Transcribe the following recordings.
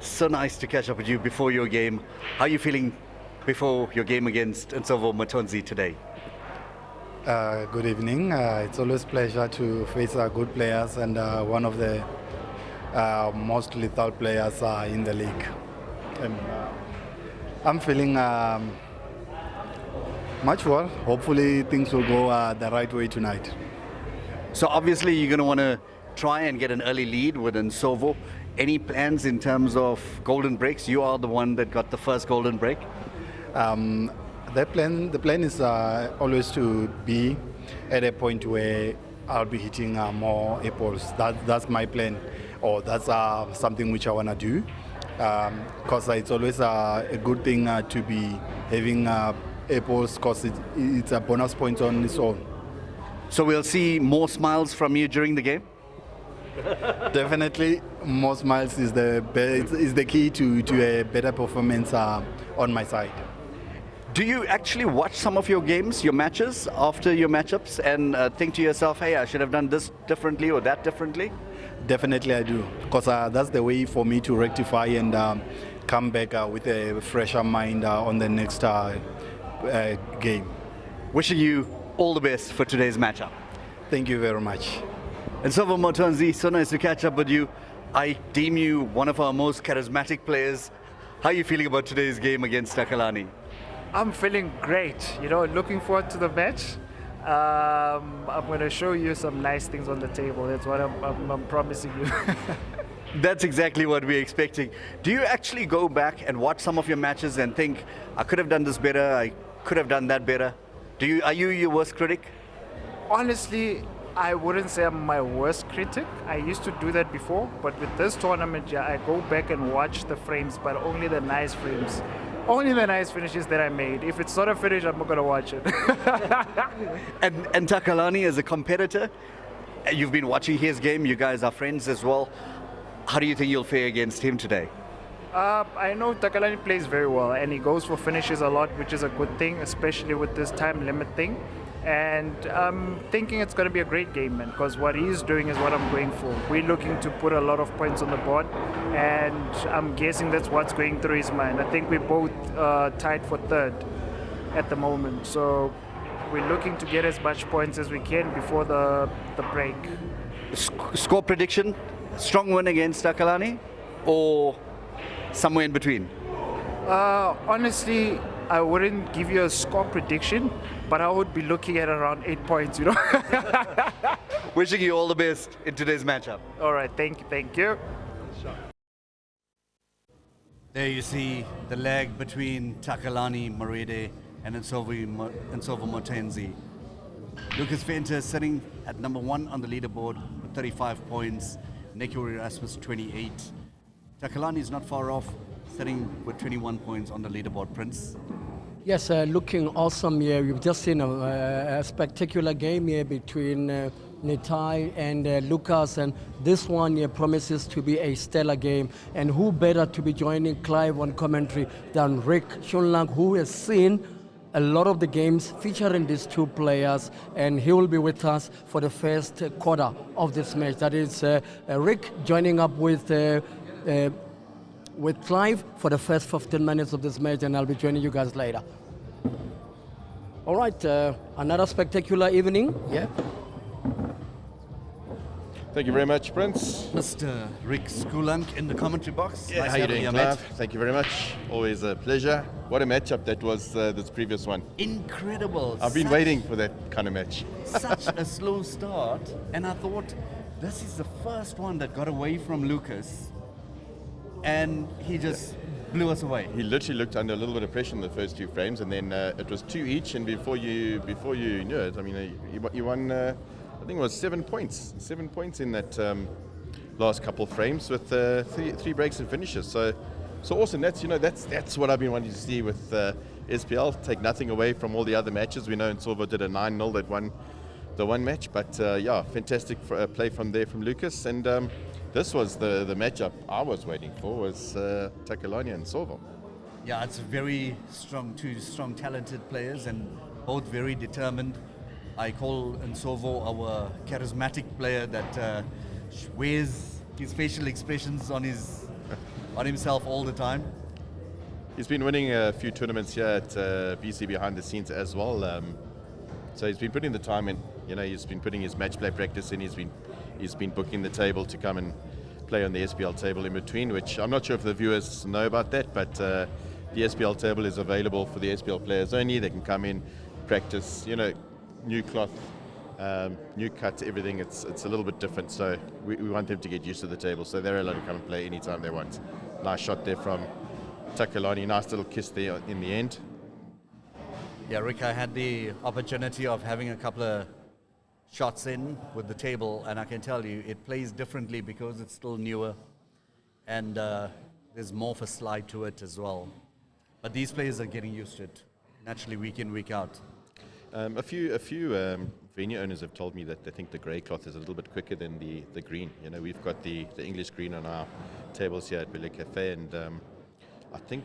So nice to catch up with you before your game. How are you feeling before your game against Nsovo Mathonsi today? Good evening. It's always a pleasure to face good players and one of the most lethal players in the league. And, I'm feeling much well. Hopefully things will go the right way tonight. So obviously you're going to want to try and get an early lead with Nsovo. Any plans in terms of golden breaks? You are the one that got the first golden break. The plan is always to be at a point where I'll be hitting more apples. That's my plan, or that's something which I want to do. Because it's always a good thing to be having apples, because it's a bonus point on its own. So we'll see more smiles from you during the game? Definitely, more smiles is the key to a better performance on my side. Do you actually watch some of your games, your matches, after your matchups and think to yourself, hey, I should have done this differently or that differently? Definitely I do, because that's the way for me to rectify and come back with a fresher mind on the next game. Wishing you all the best for today's matchup. Thank you very much. Nsovo Mathonsi, so nice to catch up with you. I deem you one of our most charismatic players. How are you feeling about today's game against Takalani? I'm feeling great, looking forward to the match. I'm going to show you some nice things on the table. That's what I'm promising you. That's exactly what we're expecting. Do you actually go back and watch some of your matches and think, I could have done this better, I could have done that better? Are you your worst critic? Honestly, I wouldn't say I'm my worst critic. I used to do that before, but with this tournament, yeah, I go back and watch the frames, but only the nice frames. Only the nice finishes that I made. If it's not a finish, I'm not going to watch it. and Takalani as a competitor, you've been watching his game, you guys are friends as well. How do you think you'll fare against him today? I know Takalani plays very well and he goes for finishes a lot, which is a good thing, especially with this time limit thing. And I'm thinking it's going to be a great game, man, because what he's doing is what I'm going for. We're looking to put a lot of points on the board, and I'm guessing that's what's going through his mind. I think we're both tied for third at the moment, so we're looking to get as much points as we can before the break. Score prediction, strong win against Takalani, or somewhere in between? Honestly, I wouldn't give you a score prediction, but I would be looking at around 8 points, Wishing you all the best in today's matchup. All right, thank you. There you see the lag between Takalani, Mareda, and Nsovo Mathonsi. Lucas Venter sitting at number 1 on the leaderboard with 35 points. Nekio Erasmus 28. Takalani is not far off, sitting with 21 points on the leaderboard, Prince. Yes, looking awesome here. We've just seen a spectacular game here between Nitai and Lucas, and this one here promises to be a stellar game. And who better to be joining Clive on commentary than Rick Shunlang, who has seen a lot of the games featuring these two players, and he will be with us for the first quarter of this match. That is Rick joining up with Clive for the first 15 minutes of this match, and I'll be joining you guys later. All right, another spectacular evening. Yeah. Thank you very much, Prince. Mr. Rick Skulank in the commentary box. Yeah, Nice how you having doing, mate. Clive? Thank you very much. Always a pleasure. What a matchup that was, this previous one. Incredible. I've been waiting for that kind of match. Such a slow start, and I thought this is the first one that got away from Lucas, and he just blew us away. He literally looked under a little bit of pressure in the first 2 frames, and then it was 2 each, and before you knew it, I mean, he won, I think it was 7 points. 7 points in that last couple of frames with three breaks and finishes. So awesome. That's what I've been wanting to see with SPL. Take nothing away from all the other matches. We know Nsovo did a 9-0 that won the one match, but yeah, fantastic play from Lucas, and this was the matchup I was waiting for, was Takalani and Nsovo. Yeah, it's very strong, 2 strong, talented players, and both very determined. I call Nsovo our charismatic player that wears his facial expressions on his on himself all the time? He's been winning a few tournaments here at BC behind the scenes as well. So he's been putting the time in. He's been putting his match play practice in. He's been booking the table to come and play on the SPL table in between, which I'm not sure if the viewers know about that, but the SPL table is available for the SPL players only. They can come in, practice, new cloth, new cuts, everything. It's a little bit different, so we want them to get used to the table, so they're allowed to come and play anytime they want. Nice shot there from Takalani, nice little kiss there in the end. Yeah, Rick, I had the opportunity of having a couple of shots in with the table, and I can tell you it plays differently because it's still newer, and there's more of a slide to it as well. But these players are getting used to it, naturally, week in, week out. A few venue owners have told me that they think the grey cloth is a little bit quicker than the green. We've got the English green on our tables here at Billiard Café, and I think,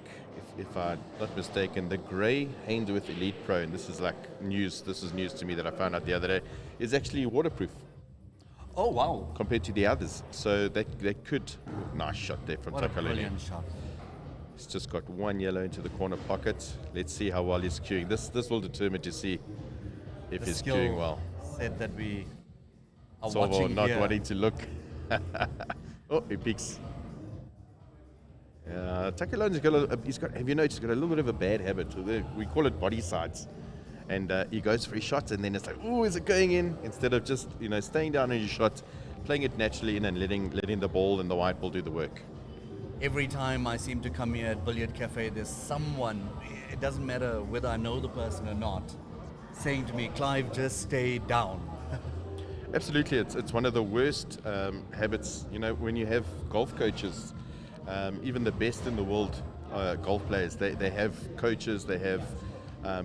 if I'm not mistaken, the grey Ainsworth Elite Pro, and this is like news. This is news to me that I found out the other day, is actually waterproof. Oh wow! Compared to the others, so they could. Nice shot there from What a Takalani. brilliant shot! He's just got one yellow into the corner pocket. Let's see how well he's queuing. This will determine to see if he's queuing well. Said that we are Nsovo watching not here. wanting to look. Oh, he peeks. Takalani's got. Have you noticed? He's got a little bit of a bad habit. We call it body sides, and he goes for his shots, and then it's like, oh, is it going in? Instead of just staying down on your shot, playing it naturally in, and letting the ball and the white ball do the work. Every time I seem to come here at Billiard Cafe, there's someone. It doesn't matter whether I know the person or not, saying to me, "Clive, just stay down." Absolutely, it's one of the worst habits. When you have golf coaches. Even the best in the world golf players, they have coaches, they have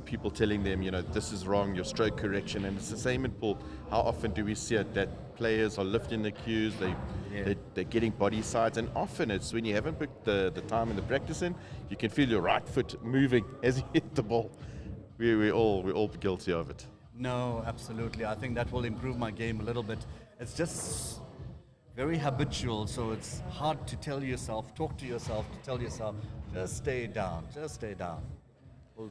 people telling them, this is wrong, your stroke correction, and it's the same in pool. How often do we see it that players are lifting the cues, they're getting body sides, and often it's when you haven't put the time and the practice in, you can feel your right foot moving as you hit the ball. We're all guilty of it. No, absolutely. I think that will improve my game a little bit. It's just very habitual, so it's hard to talk to yourself, to tell yourself, just stay down, just stay down. Well,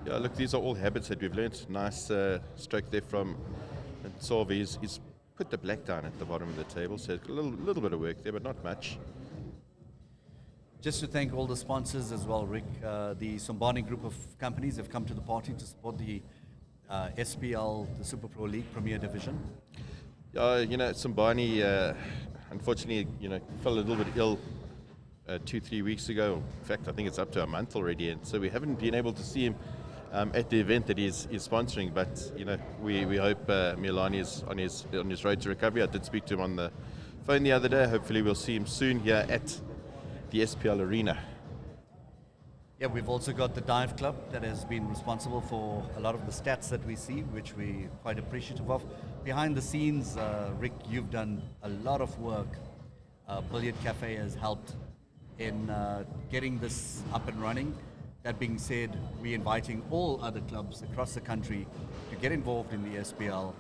yeah, look, these are all habits that we've learnt. Nice stroke there from Nsovo. He's put the black down at the bottom of the table, so it's a little bit of work there, but not much. just to thank all the sponsors as well, Rick. The Sombhani group of companies have come to the party to support the SPL, the Supa Pro League Premier Division. Sombhani, unfortunately, fell a little bit ill 2-3 weeks ago. In fact, I think it's up to a month already, and so we haven't been able to see him at the event that he's sponsoring. But we hope Milani is on his road to recovery. I did speak to him on the phone the other day. Hopefully, we'll see him soon here at the SPL Arena. Yeah, we've also got the Dive Club that has been responsible for a lot of the stats that we see, which we're quite appreciative of. Behind the scenes, Rick, you've done a lot of work. Billiard Café has helped in getting this up and running. That being said, we're inviting all other clubs across the country to get involved in the SPL,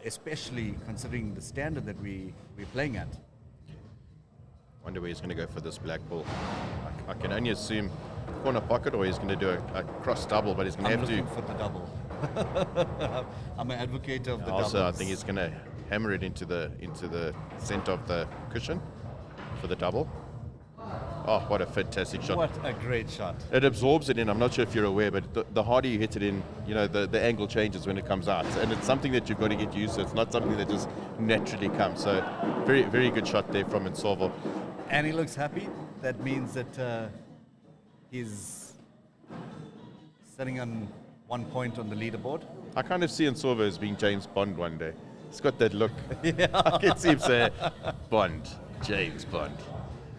especially considering the standard that we're playing at. Wonder where he's going to go for this Blackball. I can only assume corner pocket, or he's going to do a cross double, but he's going to have to. I'm looking for the double. I'm an advocate of the double. Also, I think he's going to hammer it into the center of the cushion for the double. Oh, what a fantastic shot. What a great shot. It absorbs it in. I'm not sure if you're aware, but the harder you hit it in, the angle changes when it comes out. And it's something that you've got to get used to. It's not something that just naturally comes. So very, very good shot there from Nsovo. And he looks happy. That means that he's sitting on 1 point on the leaderboard. I kind of see Nsovo as being James Bond one day. He's got that look. Yeah. I can see him say, Bond, James Bond.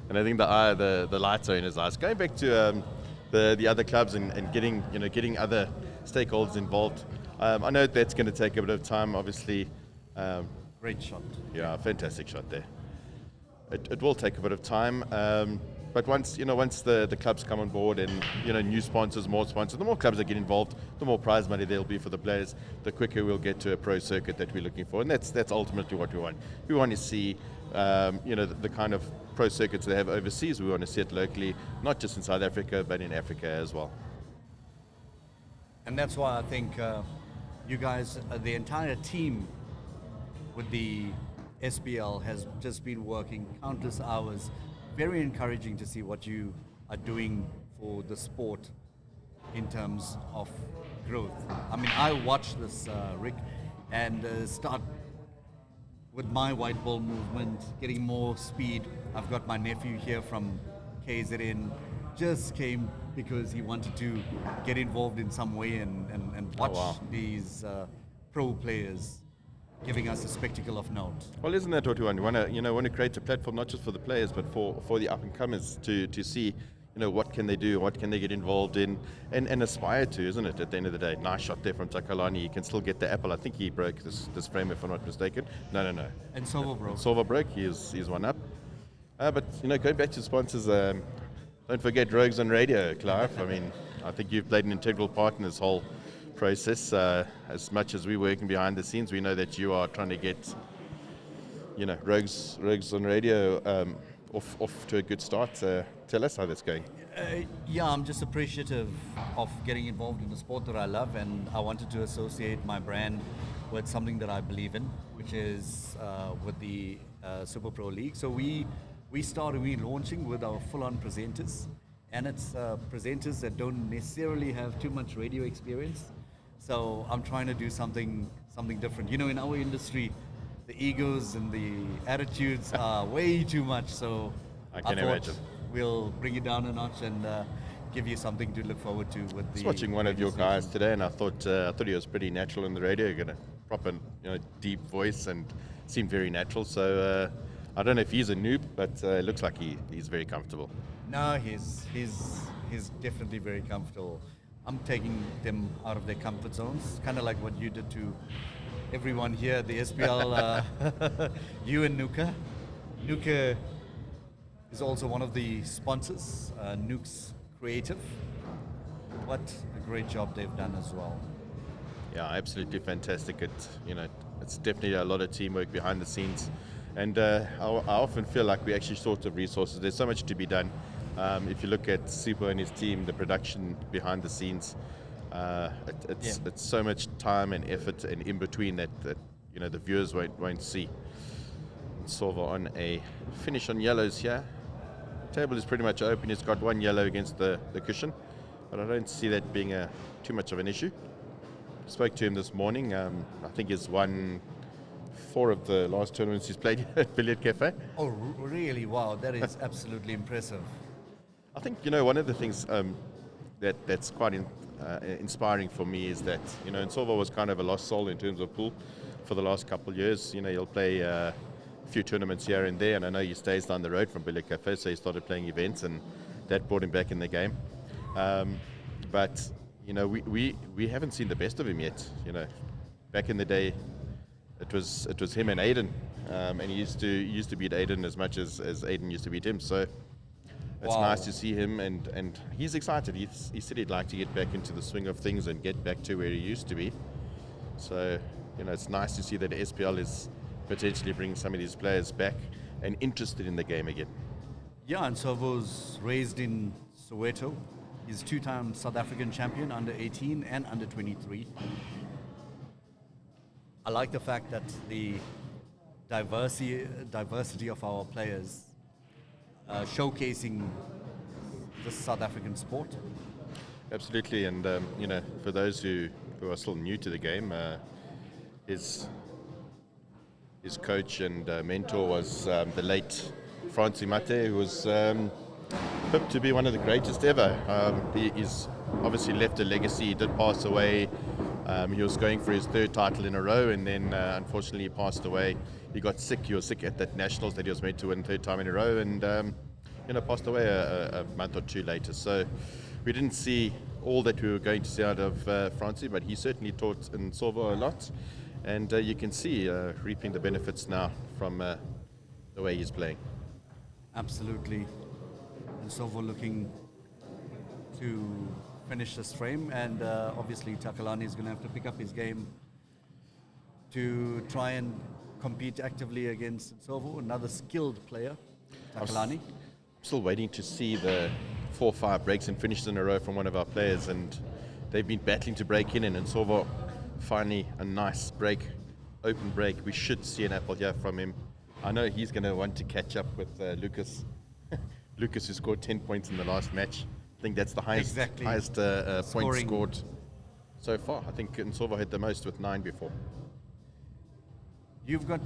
And I think the lights are in his eyes. Going back to the other clubs and getting other stakeholders involved. I know that's going to take a bit of time, obviously. Great shot. Yeah, fantastic shot there. It will take a bit of time, but once the clubs come on board and new sponsors, more sponsors, the more clubs that get involved, the more prize money there'll be for the players. The quicker we'll get to a pro circuit that we're looking for, and that's ultimately what we want. We want to see the kind of pro circuits they have overseas. We want to see it locally, not just in South Africa, but in Africa as well. And that's why I think you guys, the entire team with the SPL has just been working countless hours. Very encouraging to see what you are doing for the sport in terms of growth. I mean, I watch this, Rick, and start with my white ball movement, getting more speed. I've got my nephew here from KZN, just came because he wanted to get involved in some way and watch these pro players giving us a spectacle of note. Well, isn't that what we want? We want to create a platform not just for the players, but for the up and comers to see, what can they do, what can they get involved in, and aspire to, isn't it? At the end of the day, nice shot there from Takalani. He can still get the apple. I think he broke this frame, if I'm not mistaken. No. And Nsovo broke. Nsovo broke. He's one up. But going back to sponsors, don't forget Rogues on Radio, Clive. I mean, I think you've played an integral part in this whole process. As much as we're working behind the scenes, we know that you are trying to get, Rogues on Radio off to a good start. Tell us how that's going. I'm just appreciative of getting involved in the sport that I love, and I wanted to associate my brand with something that I believe in, which is with the Supa Pro League. So we started launching with our full-on presenters, and it's presenters that don't necessarily have too much radio experience. So I'm trying to do something different. In our industry, the egos and the attitudes are way too much. So I can thought imagine. We'll bring it down a notch and give you something to look forward to. With I was watching one of your guys today, and I thought he was pretty natural in the radio. Got a proper, deep voice and seemed very natural. So I don't know if he's a noob, but it looks like he's very comfortable. No, he's definitely very comfortable. I'm taking them out of their comfort zones, kind of like what you did to everyone here at the SPL. You and Nuka. Nuka is also one of the sponsors, Nuke's Creative. What a great job they've done as well. Yeah, absolutely fantastic. It's definitely a lot of teamwork behind the scenes, and I often feel like we actually short of resources. There's so much to be done. If you look at Supa and his team, the production behind the scenes, it's so much time and effort and in between that the viewers won't see. Nsovo on a finish on yellows here. Table is pretty much open. He's got one yellow against the cushion, but I don't see that being too much of an issue. Spoke to him this morning. I think he's won 4 of the last tournaments he's played at Billiard Café. Oh, really? Wow, that is absolutely impressive. I think one of the things that's quite inspiring for me is that Nsovo was kind of a lost soul in terms of pool for the last couple of years. He'll play a few tournaments here and there, and I know he stays down the road from Billiard Café, so he started playing events, and that brought him back in the game. But we haven't seen the best of him yet. Back in the day, it was him and Aiden, and he used to beat Aiden as much as Aiden used to beat him. So it's nice to see him, and he's excited. He said he'd like to get back into the swing of things and get back to where he used to be. So it's nice to see that SPL is potentially bringing some of these players back and interested in the game again. Yeah, and Nsovo's raised in Soweto. He's 2-time South African champion, under 18 and under 23. I like the fact that the diversity of our players showcasing the South African sport. Absolutely, and for those who are still new to the game, his coach and mentor was the late Francie Mate, who was hoped to be one of the greatest ever. He's obviously left a legacy. He did pass away. He was going for his 3rd title in a row, and then unfortunately he passed away. He got sick. He was sick at that Nationals that he was meant to win 3rd time in a row, and passed away a month or 2 later. So we didn't see all that we were going to see out of Francie, but he certainly taught Nsovo a lot, and you can see reaping the benefits now from the way he's playing. Absolutely. Nsovo looking to finish this frame, and obviously Takalani is going to have to pick up his game to try and compete actively against Nsovo, another skilled player, Takalani. Still waiting to see the 4 or 5 breaks and finishes in a row from one of our players, and they've been battling to break in, and Nsovo finally a nice break, open break. We should see an apple here from him. I know he's going to want to catch up with Lucas. Lucas, who scored 10 points in the last match. I think that's the highest points scored so far. I think Nsovo had the most with 9 before. You've got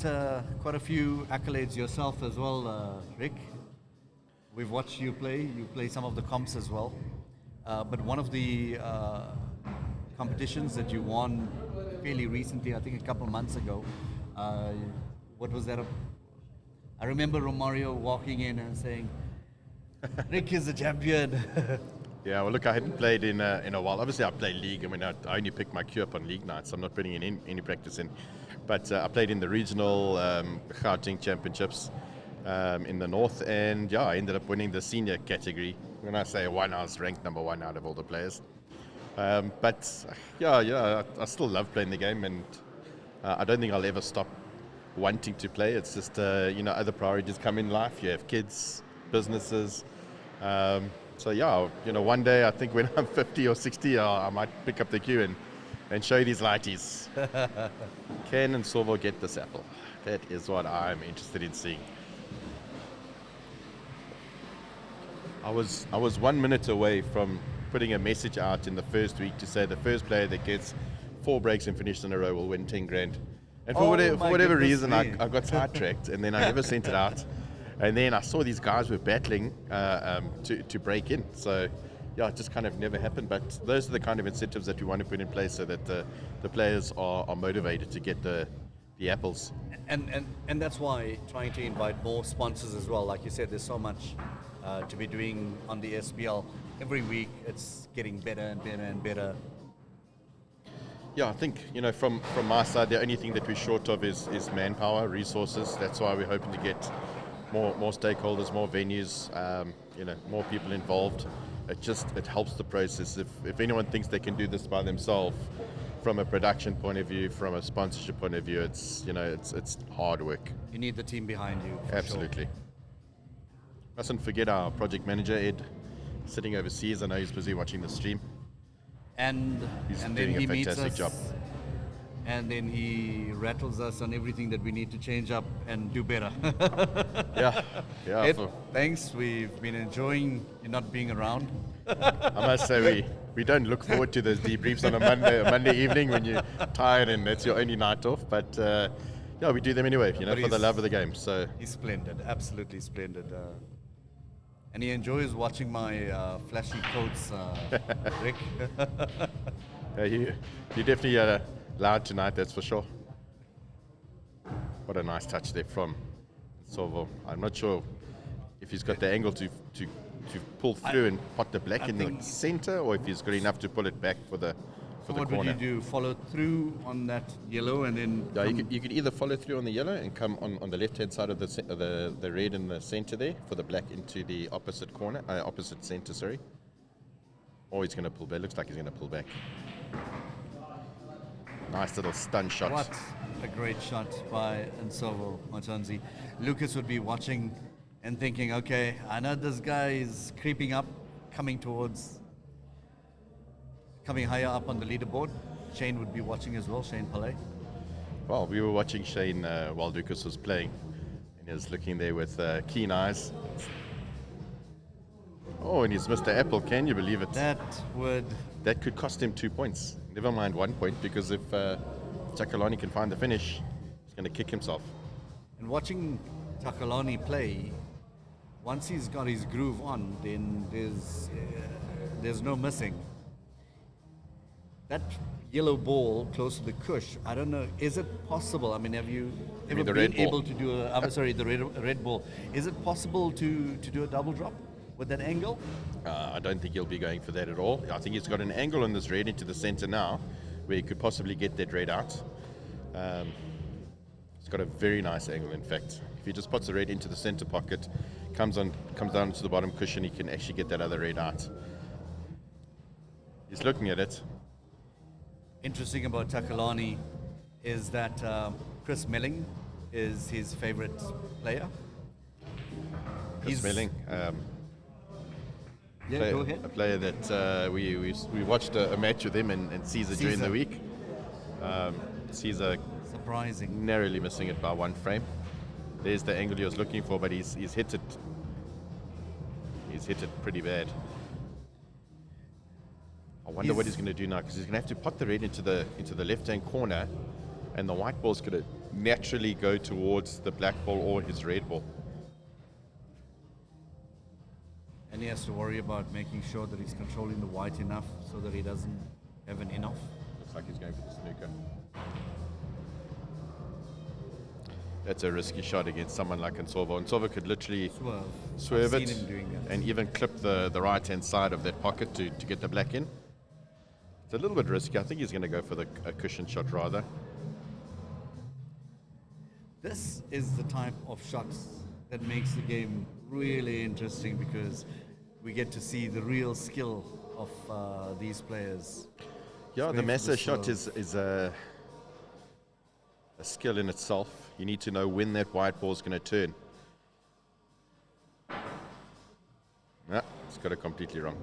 quite a few accolades yourself as well, Rick. We've watched you play. You play some of the comps as well. But one of the competitions that you won fairly recently, I think a couple of months ago, what was that? I remember Romario walking in and saying, Rick is the champion. Yeah, well, look, I hadn't played in a while. Obviously, I play league. I mean, I only pick my cue up on league nights. I'm not putting in any practice in. But I played in the regional Gauteng championships in the north, and yeah, I ended up winning the senior category. When I say one, I was ranked number 1 out of all the players. But yeah, I still love playing the game, and I don't think I'll ever stop wanting to play. It's just other priorities come in life. You have kids, businesses. So yeah, one day I think when I'm 50 or 60, I might pick up the cue and show these lighties. Can Nsovo get this apple? That is what I'm interested in seeing. I was 1 minute away from putting a message out in the first week to say the first player that gets 4 breaks and finishes in a row will win 10 grand. And for whatever reason, I got sidetracked, and then I never sent it out. And then I saw these guys were battling to break in. So, yeah, it just kind of never happened. But those are the kind of incentives that we want to put in place so that the players are motivated to get the apples. And that's why trying to invite more sponsors as well. Like you said, there's so much to be doing on the SPL. Every week it's getting better and better and better. Yeah, I think, from my side, the only thing that we're short of is manpower, resources. That's why we're hoping to get more stakeholders, more venues, more people involved. It helps the process. If anyone thinks they can do this by themselves, from a production point of view, from a sponsorship point of view, it's hard work. You need the team behind you. Absolutely. Sure. Mustn't forget our project manager, Ed, sitting overseas. I know he's busy watching the stream. And he's then doing he a fantastic meets us, job. and then he rattles us on everything that we need to change up and do better. Yeah. Ed, thanks. We've been enjoying you not being around. I must say we don't look forward to those debriefs on a Monday evening when you're tired and that's your only night off. But we do them anyway, for the love of the game. So he's splendid, absolutely splendid. And he enjoys watching my flashy coats, Rick. You definitely loud tonight, that's for sure. What a nice touch there from Nsovo. I'm not sure if he's got the angle to pull through and pot the black in the center, or if he's got enough to pull it back for the what corner. Would you do? Follow through on that yellow and then? Yeah, you could either follow through on the yellow and come on the left-hand side of the red in the center there for the black into the opposite corner, opposite center, sorry. Or he's going to pull back. Looks like he's going to pull back. Nice little stun shot. What a great shot by Nsovo Mathonsi. Lucas would be watching and thinking, okay, I know this guy is creeping up, coming higher up on the leaderboard. Shane would be watching as well, Shane Palais. Well, we were watching Shane while Lucas was playing, and he was looking there with keen eyes. Oh, and he's missed the apple. Can you believe it? That could cost him 2 points. Never mind 1 point, because if Takalani can find the finish, he's going to kick himself. And watching Takalani play, once he's got his groove on, then there's no missing. That yellow ball close to the cush, I don't know, is it possible? I mean, have you ever been able to do the red ball? Is it possible to do a double drop with that angle? I don't think he'll be going for that at all. I think he's got an angle on this red into the center now, where he could possibly get that red out. He's got a very nice angle, in fact. If he just puts the red into the center pocket, comes down to the bottom cushion, he can actually get that other red out. He's looking at it. Interesting about Takalani is that Chris Melling is his favorite player? Smelling. Yeah, go ahead. A player that we watched a match with him and Caesar during the week. Caesar Surprising. narrowly missing it by 1 frame. There's the angle he was looking for, but he's hit it. He's hit it pretty bad. I wonder what he's going to do now, because he's going to have to pot the red into the left-hand corner, and the white ball's going to naturally go towards the black ball or his red ball. And he has to worry about making sure that he's controlling the white enough so that he doesn't have an in-off. Looks like he's going for the snooker. That's a risky shot against someone like Nsovo. Nsovo could literally swerve I've it seen him doing that. and even clip the right-hand side of that pocket to get the black in. It's a little bit risky. I think he's going to go for a cushion shot rather. This is the type of shots that makes the game really interesting, because we get to see the real skill of these players. Yeah, the Straight for Massa the shot serve. is a skill in itself. You need to know when that white ball is going to turn. Yeah, it's got it completely wrong.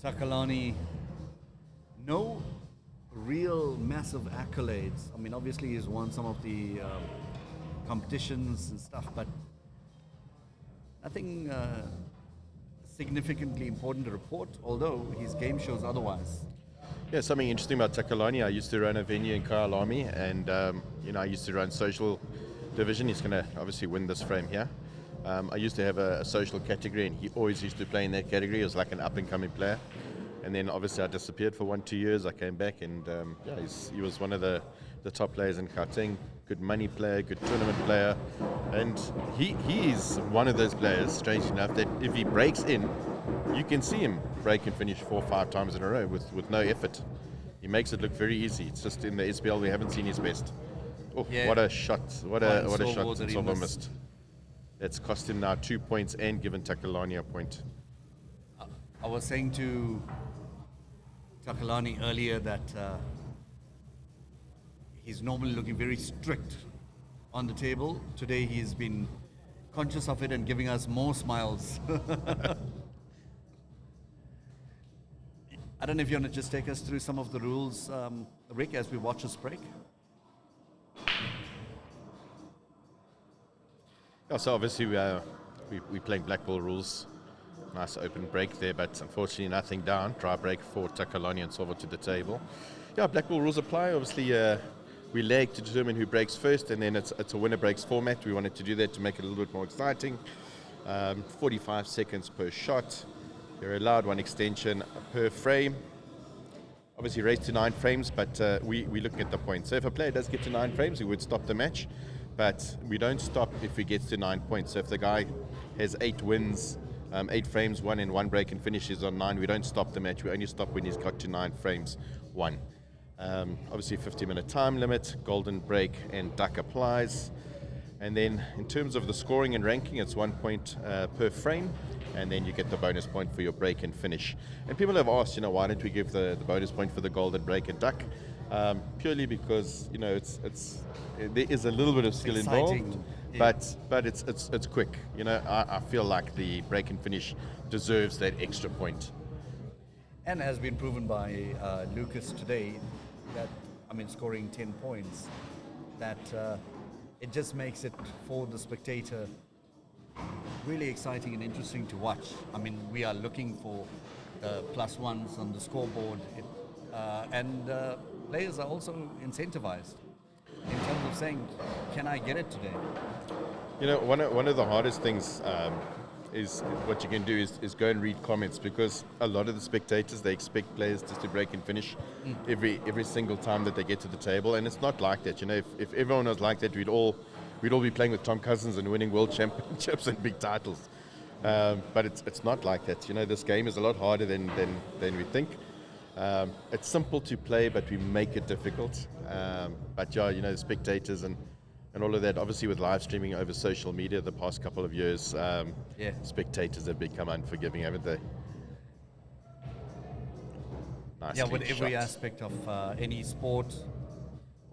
Takalani, no real massive accolades. I mean, obviously he's won some of the competitions and stuff, but nothing significantly important to report, although his game shows otherwise. Yeah, something interesting about Takalani. I used to run a venue in Kyalami, and I used to run social division. He's going to obviously win this frame here. I used to have a social category, and he always used to play in that category. He was like an up-and-coming player. And then obviously I disappeared for 1-2 years. I came back, and he was one of the top players in Gauteng. Good money player, good tournament player, and he is one of those players, strangely enough, that if he breaks in, you can see him break and finish 4 or 5 times in a row with no effort. He makes it look very easy. It's just in the SPL we haven't seen his best. Oh, Yeah. what a shot! What a Nsovo shot! that he Nsovo missed. missed. That's cost him now 2 points and given Takalani a point. I was saying to Takalani earlier that he's normally looking very strict on the table. Today he's been conscious of it and giving us more smiles. I don't know if you want to just take us through some of the rules, Rick, as we watch this break. Yeah, so obviously we're playing Blackball rules. Nice open break there, but unfortunately nothing down. Dry break for Takalani and Nsovo to the table. Yeah, Blackball rules apply. Obviously, we lag to determine who breaks first, and then it's a winner breaks format. We wanted to do that to make it a little bit more exciting. 45 seconds per shot. You're allowed 1 extension per frame. Obviously raised to 9 frames, but we're looking at the points. So if a player does get to 9 frames, we would stop the match, but we don't stop if he gets to 9 points. So if the guy has 8 wins, 8 frames, 1 in 1 break, and finishes on 9, we don't stop the match. We only stop when he's got to 9 frames, 1. Obviously 50-minute time limit, golden break and duck applies. And then in terms of the scoring and ranking, it's 1 point per frame, and then you get the bonus point for your break and finish. And people have asked, why don't we give the bonus point for the golden break and duck? Purely because, there is a little bit of skill Exciting. involved. Yeah. But it's quick. I feel like the break and finish deserves that extra point. And has been proven by Lucas today that, scoring 10 points, that it just makes it for the spectator really exciting and interesting to watch. We are looking for the +1s on the scoreboard, and players are also incentivized in terms of saying, can I get it today? One of the hardest things is what you can do is go and read comments, because a lot of the spectators, they expect players just to break and finish every single time that they get to the table, and it's not like that. If everyone was like that, we'd all be playing with Tom Cousins and winning world championships and big titles. But it's not like that. This game is a lot harder than we think. It's simple to play, but we make it difficult. But the spectators and all of that, obviously with live streaming over social media the past couple of years, spectators have become unforgiving, haven't they? Nice Yeah, with clean every shot. aspect of any sport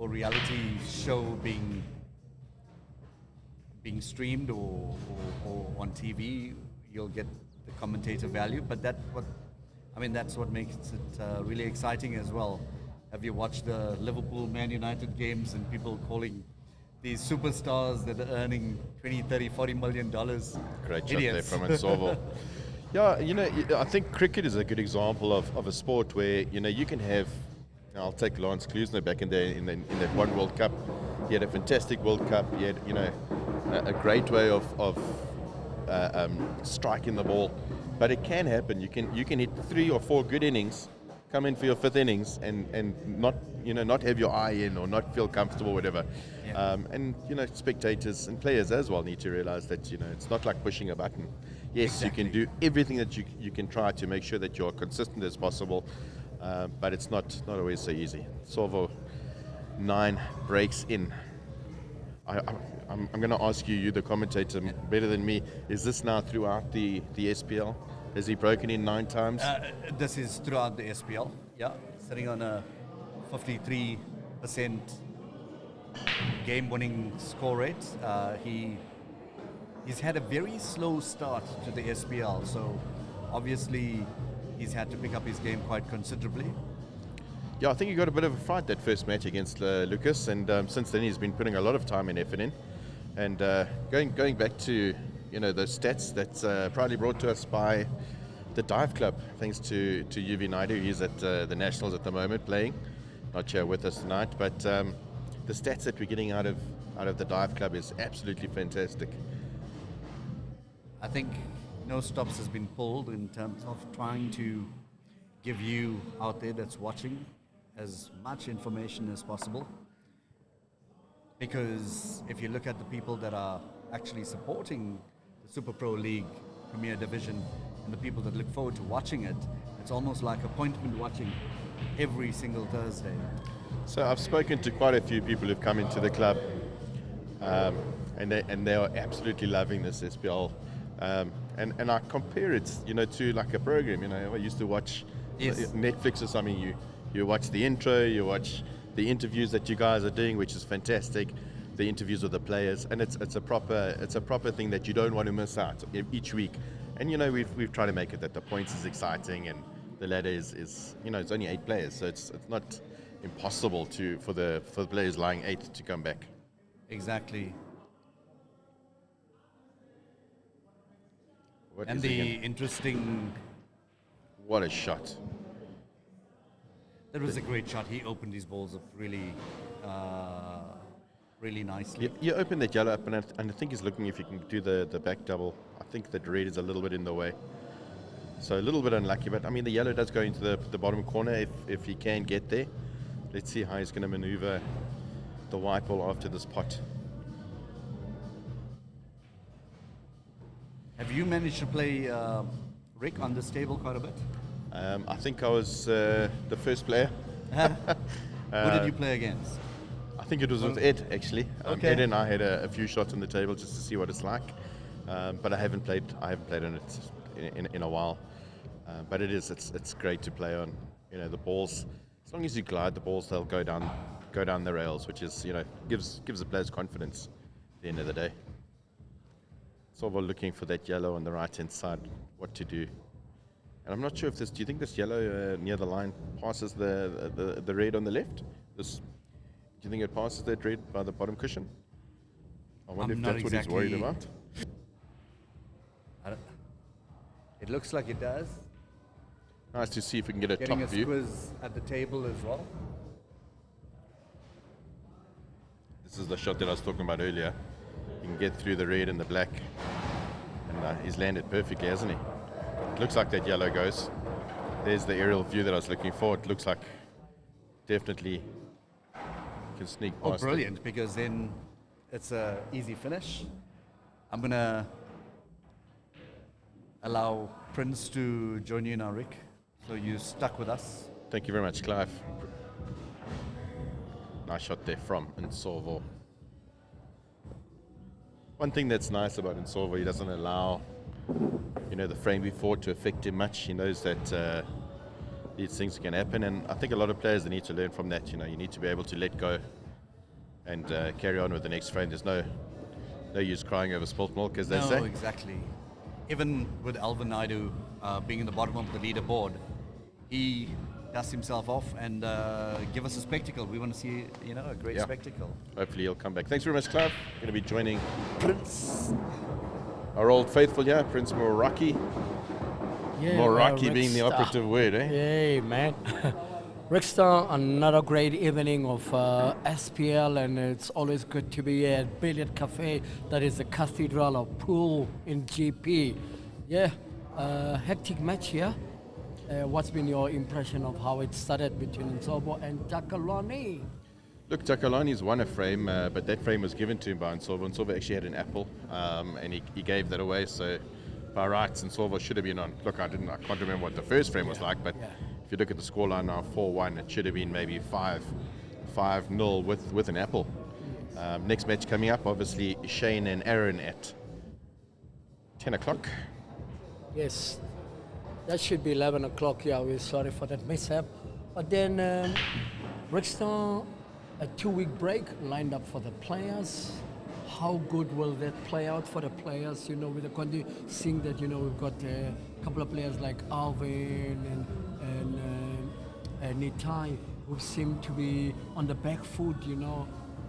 or reality show being streamed or on TV, you'll get the commentator value. But that's what makes it really exciting as well. Have you watched the Liverpool Man United games and people calling these superstars that are earning 20, 30, 40 million dollars? Great shot idiots. there from Nsovo. Yeah, I think cricket is a good example of a sport where, you can have, I'll take Lance Klusener back in that one World Cup. He had a fantastic World Cup. He had, a great way of striking the ball. But it can happen. You can hit 3 or 4 good innings, come in for your 5th innings, and not have your eye in or not feel comfortable, whatever. Yeah. And spectators and players as well need to realize that it's not like pushing a button. Yes, Exactly. you can do everything that you can try to make sure that you're consistent as possible, but it's not always so easy. Nsovo 9 breaks in. I'm going to ask you, the commentator, better than me. Is this now throughout the SPL? Has he broken in 9 times? This is throughout the SPL. Yeah, sitting on a 53% game-winning score rate. He's had a very slow start to the SPL, so obviously he's had to pick up his game quite considerably. Yeah, I think he got a bit of a fright that first match against Lucas, and since then he's been putting a lot of time and effort in. And going back to those stats, that's proudly brought to us by the Dive Club, thanks to UV Naidu. He's at the Nationals at the moment playing, not here with us tonight, but the stats that we're getting out of the Dive Club is absolutely fantastic. I think no stops has been pulled in terms of trying to give you out there that's watching as much information as possible. Because if you look at the people that are actually supporting the Supa Pro League Premier Division and the people that look forward to watching it, it's almost like appointment watching every single Thursday. So I've spoken to quite a few people who've come into the club, and they are absolutely loving this SPL. And I compare it, to like a program. I used to watch Netflix or something. You watch the intro, you watch the interviews that you guys are doing, which is fantastic. The interviews with the players, and it's a proper thing that you don't want to miss out each week. And we've tried to make it that the points is exciting, and the ladder is it's only 8 players, so it's not impossible for the players lying 8 to come back. Exactly. What And is the again? interesting, What a shot! that was a great shot. He opened his balls up really nicely. You open that yellow up, and I think he's looking if he can do the back double. I think that red is a little bit in the way, so a little bit unlucky. But the yellow does go into the bottom corner if he can get there. Let's see how he's going to maneuver the white ball after this pot. Have you managed to play Rick on this table quite a bit? I think I was the first player. Who did you play against? I think it was with Ed, actually. Okay. Ed and I had a few shots on the table just to see what it's like, but I haven't played on it in a while. But it's great to play on. The balls, as long as you glide the balls, they'll go down the rails, which is gives the players confidence at the end of the day. Nsovo looking for that yellow on the right hand side, what to do. And I'm not sure if do you think this yellow near the line passes the red on the left? Do you think it passes that red by the bottom cushion? I wonder if that's what he's worried about. It looks like it does. Nice to see if we can get a Getting top a view. squiz at the table as well. This is the shot that I was talking about earlier. You can get through the red and the black. And he's landed perfectly, hasn't he? It looks like that yellow goes. There's the aerial view that I was looking for. It looks like definitely can sneak Oh, past it. brilliant, because then it's a easy finish. I'm going to allow Prince to join you now, Rick. So you stuck with us. Thank you very much, Clive. Nice shot there from Nsovo. One thing that's nice about Nsovo, he doesn't allow, the frame before to affect him much. He knows that these things can happen, and I think a lot of players they need to learn from that. You need to be able to let go and carry on with the next frame. There's no use crying over spilt milk, as they No, say. exactly. Even with Alvin Naidu being in the bottom of the leaderboard, he dusts himself off and give us a spectacle. We want to see, a great Yeah. spectacle. Hopefully he'll come back. Thanks very much, Clive. Going to be joining Prince, our old faithful here, Prince Moraki. Yeah, Moraki being the Rickstar. operative word, eh? Hey, man. Rickstar, another great evening of SPL, and it's always good to be at Billiard Café. That is the cathedral of pool in GP. Yeah, hectic match here. What's been your impression of how it started between Nsovo and Takalani? Look, Takalani's won a frame, but that frame was given to him by Nsovo. Nsovo actually had an apple, and he gave that away. So by rights, Nsovo should have been on. Look, I can't remember what the first frame was like, but if you look at the scoreline now, 4-1, it should have been maybe 5-0 with an apple. Next match coming up, obviously Shane and Aaron at 10 o'clock. Yes, that should be 11 o'clock. Yeah, we're sorry for that mishap. But then Rickstar, a 2-week break lined up for the players. How good will that play out for the players? With the seeing that we've got a couple of players like Alvin and Nitai, who seem to be on the back foot.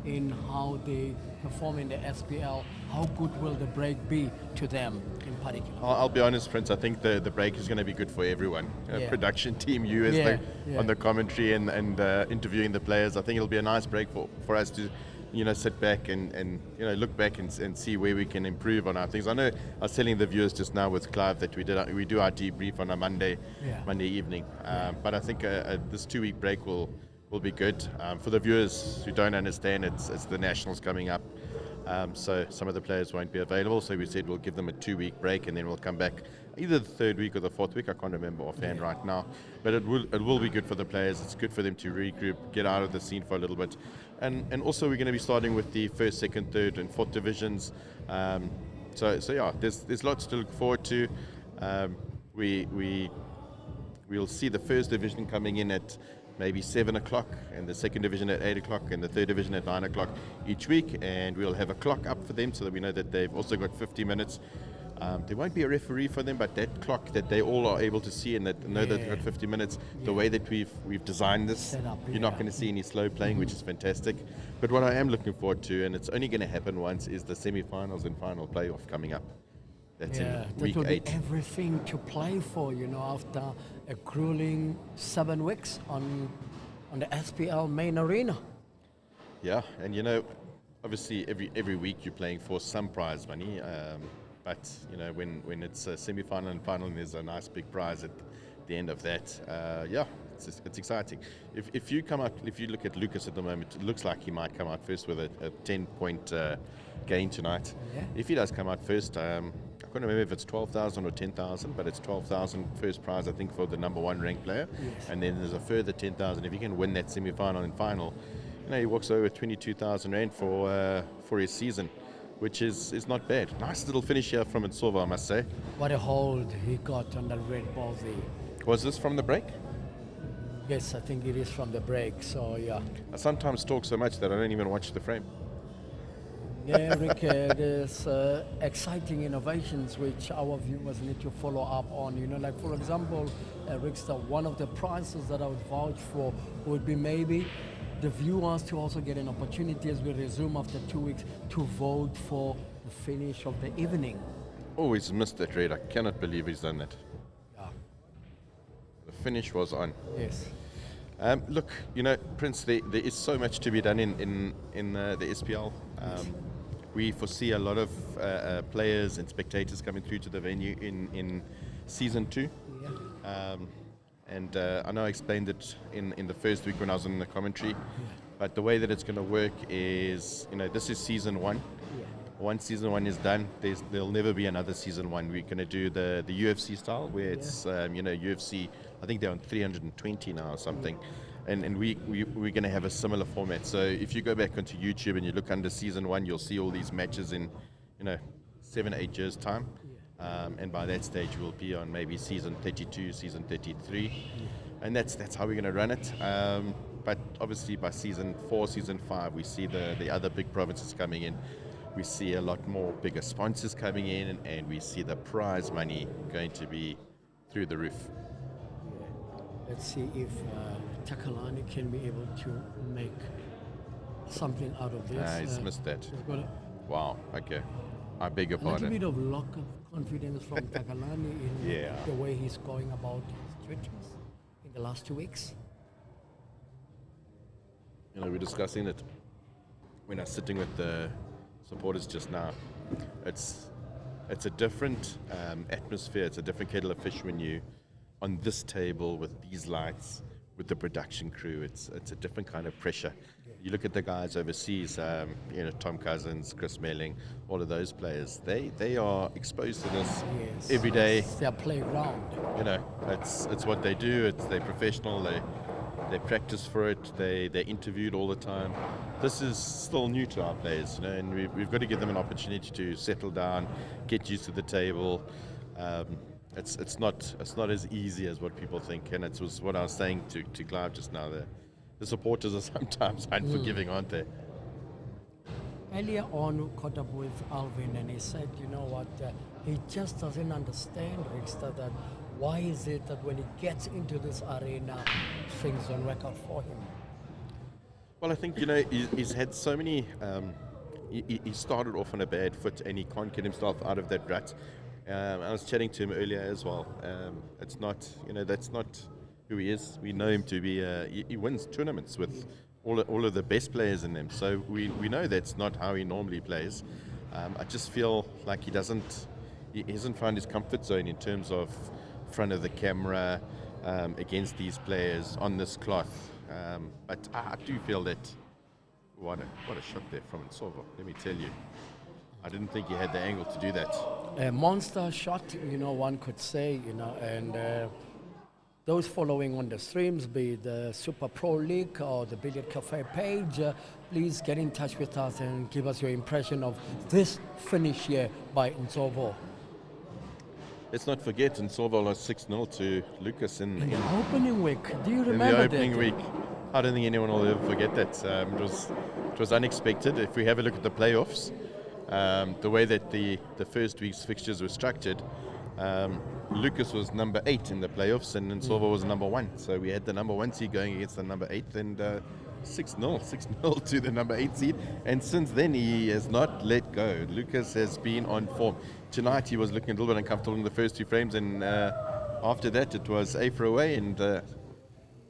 In how they perform in the SPL. How good will the break be to them in particular? I'll be honest, Prince. I think the break is going to be good for everyone. Production team, you as on the commentary and interviewing the players. I think it'll be a nice break for us to, sit back and look back and see where we can improve on our things. I know I was telling the viewers just now with Clive that we do our debrief on a Monday evening. But I think this 2-week break will be good. For the viewers who don't understand, it's the Nationals coming up. So some of the players won't be available. So we said we'll give them a 2-week break and then we'll come back either the 3rd week or the 4th week. I can't remember offhand right now. But it will be good for the players. It's good for them to regroup, get out of the scene for a little bit. And also we're going to be starting with the 1st, 2nd, 3rd and 4th divisions. So yeah, there's lots to look forward to. We'll see the 1st division coming in at maybe 7 o'clock, and the 2nd division at 8 o'clock, and the 3rd division at 9 o'clock each week, and we'll have a clock up for them so that we know that they've also got 50 minutes. There won't be a referee for them, but that clock that they all are able to see and that know that they've got 50 minutes, the way that we've designed this, you're not going to see any slow playing, which is fantastic. But what I am looking forward to, and it's only going to happen once, is the semi-finals and final playoff coming up. That's in week that will 8. be everything to play for, after a grueling 7 weeks on the SPL main arena. Yeah, and obviously every week you're playing for some prize money, but when it's a semi-final and final, and there's a nice big prize at the end of that. It's exciting. If you look at Lucas at the moment, it looks like he might come out first with a 10-point gain tonight. Yeah. If he does come out first, I can't remember if it's 12,000 or 10,000, but it's 12,000 first prize, I think, for the number 1 ranked player. Yes. And then there's a further 10,000 if he can win that semi-final and final. He walks away with 22,000 rand for his season, which is not bad. Nice little finish here from Nsovo, I must say. What a hold he got on the red ball there. Was this from the break? Yes, I think it is from the break. So yeah. I sometimes talk so much that I don't even watch the frame. Yeah, Rick, there's exciting innovations which our viewers need to follow up on. Like for example, Rickster, one of the prizes that I would vouch for would be maybe the viewers to also get an opportunity as we resume after 2 weeks to vote for the finish of the evening. Always missed that, Red. I cannot believe he's done that. Yeah. The finish was on. Yes. Look, Prince, there is so much to be done in the SPL. We foresee a lot of players and spectators coming through to the venue in season 2. Yeah. And I know I explained it in the first week when I was in the commentary, but the way that it's going to work is, this is season 1. Yeah. Once season 1 is done, there'll never be another season 1. We're going to do the UFC style, where it's UFC. I think they're on 320 now or something, and we're going to have a similar format. So if you go back onto YouTube and you look under season 1, you'll see all these matches in 7-8 years time, and by that stage we'll be on maybe season 32, season 33, and that's how we're going to run it. But obviously by season 4, season 5, we see the other big provinces coming in. We see a lot more bigger sponsors coming in, and we see the prize money going to be through the roof. Let's see if Takalani can be able to make something out of this. He's missed that. He's got Wow, okay. I beg your a little pardon. bit of lack of confidence from Takalani in Yeah. the way he's going about his duties in the last 2 weeks. We're discussing it when I was sitting with the supporters just now. It's a different atmosphere. It's a different kettle of fish when you on this table with these lights, with the production crew. It's a different kind of pressure. You look at the guys overseas, Tom Cousins, Chris Melling, all of those players. They are exposed to this every day. It's their playground. It's what they do. They're professional. They practice for it. They're interviewed all the time. This is still new to our players, and we've got to give them an opportunity to settle down, get used to the table. It's not as easy as what people think, and it was what I was saying to Clive just now. The supporters are sometimes unforgiving, aren't they? Earlier on, we caught up with Alvin, and he said, you know what, he just doesn't understand, Rickster, that why is it that when he gets into this arena, things don't work out for him? Well, I think, he's had so many, he started off on a bad foot, and he can't get himself out of that rut. I was chatting to him earlier as well. It's not, that's not who he is. We know him to be, he wins tournaments with all of the best players in them. So we know that's not how he normally plays. I just feel like he hasn't found his comfort zone in terms of front of the camera, against these players on this cloth. But I do feel that, what a shot there from Nsovo, let me tell you. I didn't think he had the angle to do that. A monster shot, one could say, and those following on the streams, be it the Supa Pro League or the Billiard Café page, please get in touch with us and give us your impression of this finish here by Nsovo. Let's not forget, Nsovo lost 6-0 to Lucas in the opening week. Do you remember in the opening that? week. I don't think anyone will ever forget that. It was unexpected. If we have a look at the playoffs, the way that the first week's fixtures were structured, Lucas was number 8 in the playoffs and Nsovo was number 1. So we had the number 1 seed going against the number 8 and 6-0 to the number 8 seed. And since then he has not let go. Lucas has been on form. Tonight he was looking a little bit uncomfortable in the first 2 frames, and after that it was A for away and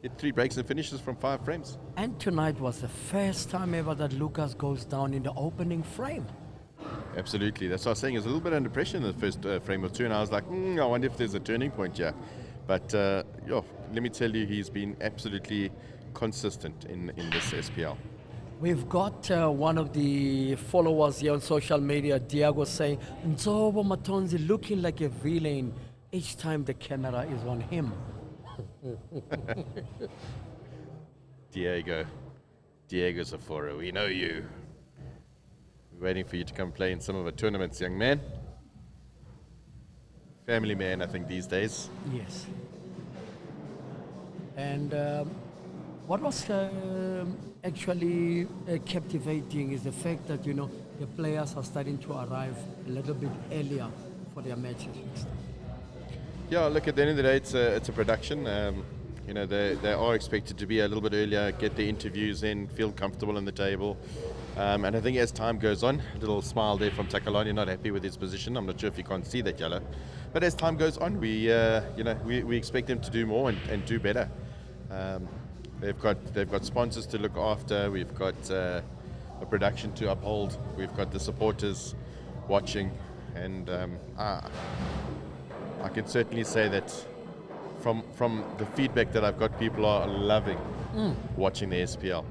hit 3 breaks and finishes from 5 frames. And tonight was the first time ever that Lucas goes down in the opening frame. Absolutely. That's what I was saying. He was a little bit under pressure in the first frame or 2, and I was like, I wonder if there's a turning point here. But let me tell you, he's been absolutely consistent in this SPL. We've got one of the followers here on social media, Diego, saying, Nsovo Mathonsi looking like a villain each time the camera is on him. Diego's a fora. We know you. We're waiting for you to come play in some of our tournaments, young man. Family man, I think, these days. Yes. And what was actually captivating is the fact that, the players are starting to arrive a little bit earlier for their matches. Yeah, look, at the end of the day, it's a production. They are expected to be a little bit earlier, get the interviews in, feel comfortable on the table. And I think as time goes on, a little smile there from Takalani, not happy with his position. I'm not sure if you can't see that yellow. But as time goes on, we expect them to do more and do better. They've got sponsors to look after. We've got a production to uphold. We've got the supporters watching, and I can certainly say that from the feedback that I've got, people are loving watching the SPL.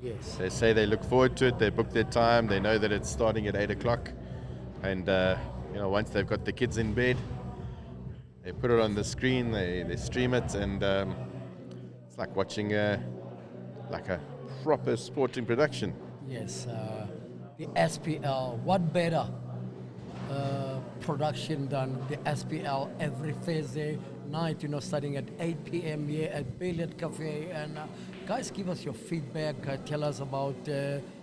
Yes. They say they look forward to it. They book their time. They know that it's starting at 8 o'clock, and once they've got the kids in bed, they put it on the screen. They stream it, and it's like watching a proper sporting production. Yes, the SPL. What better production than the SPL every Thursday night? Starting at 8 p.m. here at Billiard Café and Guys, give us your feedback. Tell us about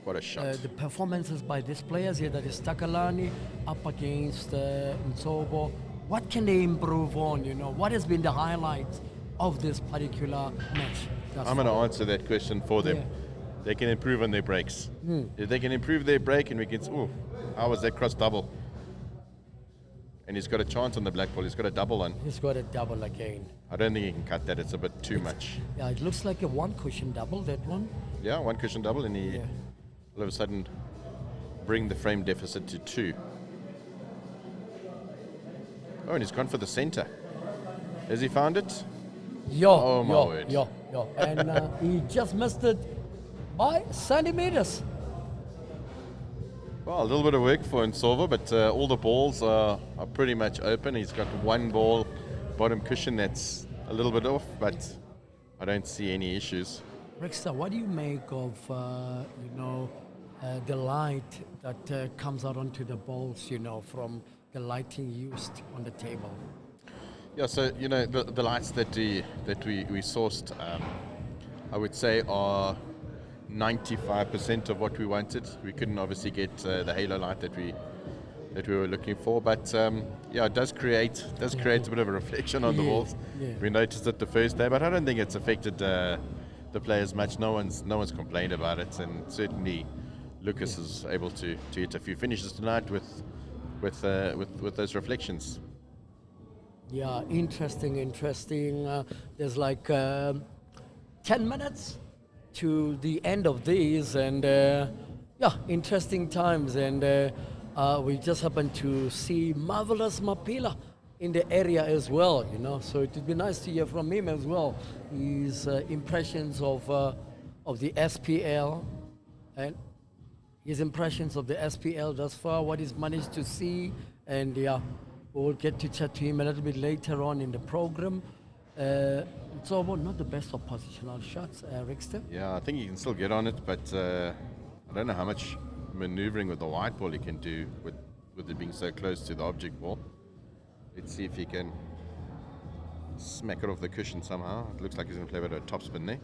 What a shot. the performances by these players here. That is Takalani up against Nsovo. What can they improve on? What has been the highlight of this particular match? I'm going to answer that question for them. Yeah. They can improve on their breaks. If they can improve their break, and we can, how was that cross double? And he's got a chance on the black ball. He's got a double on. He's got a double again. I don't think he can cut that. It's a bit too much. Yeah, it looks like a one cushion double, that one. Yeah, one cushion double, and he all of a sudden bring the frame deficit to 2. Oh, and he's gone for the center. Has he found it? Oh, my word. Yeah. And he just missed it by centimeters. Well, a little bit of work for Nsovo, but all the balls are pretty much open. He's got one ball, bottom cushion, that's a little bit off, but I don't see any issues. Rickster, what do you make of, the light that comes out onto the balls, from the lighting used on the table? Yeah, so, the lights that we sourced, I would say are 95% of what we wanted. We couldn't obviously get the halo light that we were looking for, but it does create a bit of a reflection on the walls. Yeah. We noticed it the first day, but I don't think it's affected the players much. No one's complained about it, and certainly Lucas is able to hit a few finishes tonight with those reflections. Yeah, interesting. There's like 10 minutes to the end of these, and interesting times. And we just happened to see marvelous Mapila in the area as well, So it would be nice to hear from him as well. His impressions of the SPL and his impressions of the SPL thus far, what he's managed to see, and we'll get to chat to him a little bit later on in the program. Nsovo, not the best of positional shots, Rickster. Yeah, I think he can still get on it, but I don't know how much maneuvering with the white ball he can do with it being so close to the object ball. Let's see if he can smack it off the cushion somehow. It looks like he's going to play with a topspin there.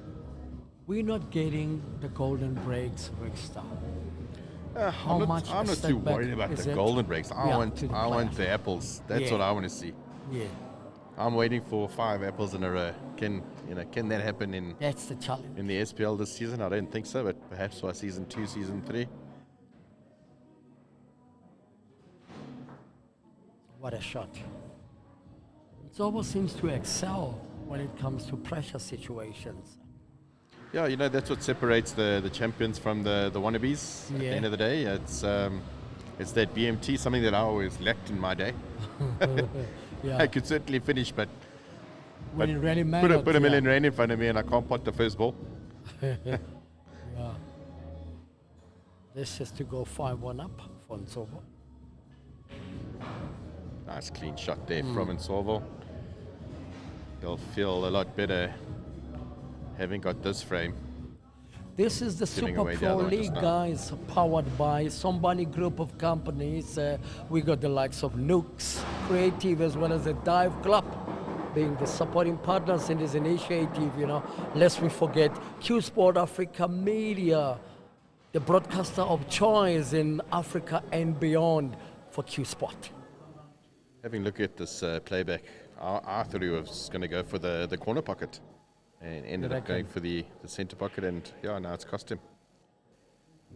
We're not getting the golden breaks, Rickster. I'm not too worried about the golden breaks. I want the apples. That's what I want to see. Yeah. I'm waiting for 5 apples in a row. Can that happen That's the challenge. in the SPL this season? I don't think so, but perhaps by season 2, season 3. What a shot. Nsovo seems to excel when it comes to pressure situations. Yeah, that's what separates the champions from the wannabes. At the end of the day, it's that BMT, something that I always lacked in my day. I could certainly finish, but when it really matters, put a million rand in front of me and I can't pot the first ball. This has to go 5-1 up for Nsovo. Nice clean shot there from Nsovo. They'll feel a lot better having got this frame. This is the Giving Supa away the Pro other one just League, now. guys, powered by Sombhani group of companies. We got the likes of Nooks, Creative, as well as the Dive Club, being the supporting partners in this initiative, Lest we forget Cuesports Africa Media, the broadcaster of choice in Africa and beyond for Cuesports. Having a look at this playback, I thought he was going to go for the corner pocket and ended up going for the center pocket, and now it's cost him.